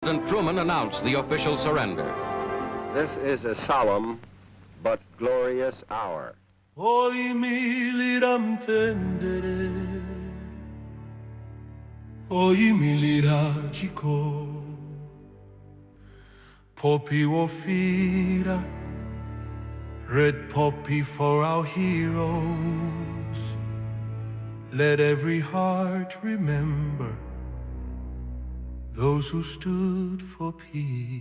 President Truman announced the official surrender. This is a solemn but glorious hour. WOYIMILIRA mtendere, WOYIMILIRA dziko, poppy Wofila, red poppy for our heroes. Let every heart remember those who stood for peace.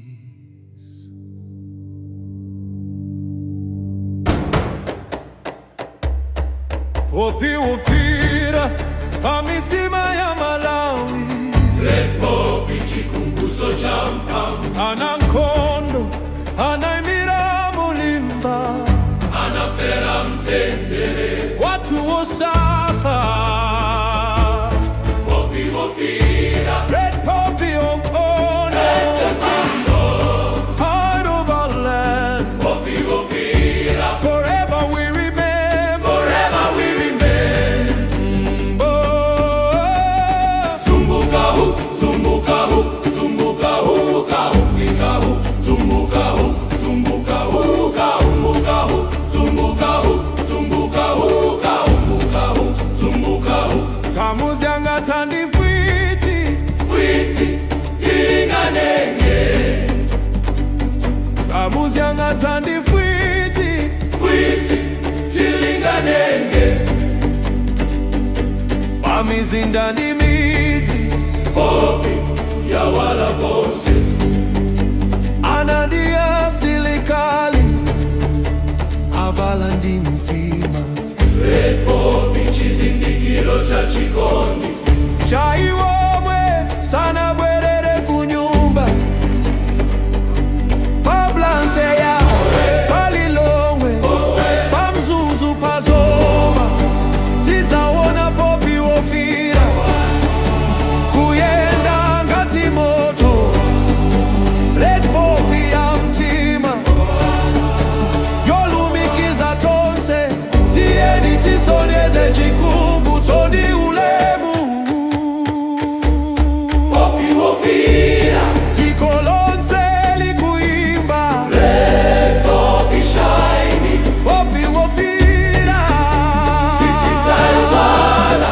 Poppy Wofila, pamitima ya Malawi. Red poppy chikunguso champam. Ana nkondo, ana imira mulimba. Ana fera mtendere. Watu wosapa. Poppy Wofila. Red poppy of honor. Heart of our land. Poppy Wofila. Forever we remain. Forever we remain. Zumbuka hu, zumbuka hu, zumbuka hu, ka umbuka hu, zumbuka hu, zumbuka hu, ka umbuka hu, zumbuka hu, zumbuka hu, ka umbuka hu, zumbuka hu. Kamuzi angatandi fwiti. Fwiti, tilinganenge. Kamuzi angatandi fwiti. Fwiti, tilinganenge. Pamizinda ndi midzi. Poppy, ya wala bose. Anadia silikali. Avala ndi mtima. Red poppy, chizindikiro cha chikondi. Chaiwomwe sana bwerere kunyumba. Pablante ya palilongwe. Pamzuzu pazoma. Titawona Poppy Wofila. Kuyenda ngati moto. Red poppy ya mtima. Yolumikiza tonse. Tieni tisoneze chikumbu toni ulemu. Poppy Wofila. Dziko lonse likuimba. Red poppy shiny. Poppy Wofila. City Taiwana.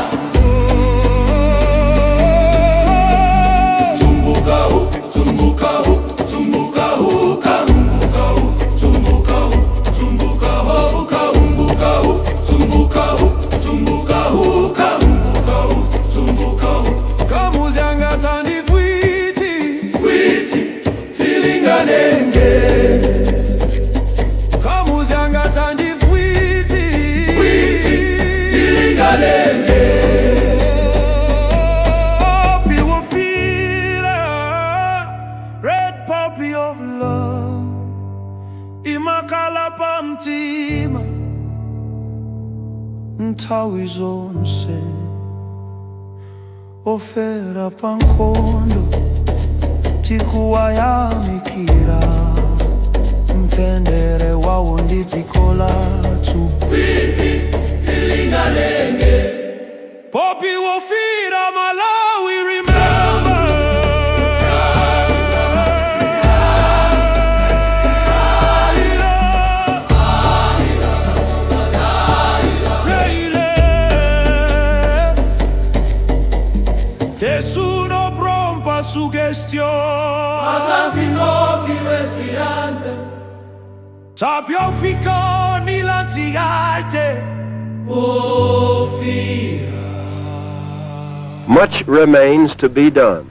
Zumbuka hu, zumbuka hu, zumbuka hu, ka umbuka hu, zumbuka hu, zumbuka hu, ka umbuka hu, zumbuka hu, zumbuka hu, ka umbuka hu, zumbuka hu. Kamuzi angatandi fwiti. Fwiti, tilinganenge. Kamuzi angatandi fwiti. Fwiti, tilinganenge. Poppy Wofila, red poppy of love. Imakala pamtima. Nthawi zonse. Ofera pankondo. Tikuwayamikira. Mtendere wawo ndi dziko lathu. Fwiti, tilinganenge. Poppy Wofila, Malawi, remember. Nessuno prompa suggestione. Akasinopi respirante. Sapio ficoni lanzi alte. Wofila. Much remains to be done.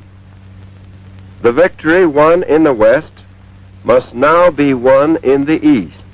The victory won in the West must now be won in the East.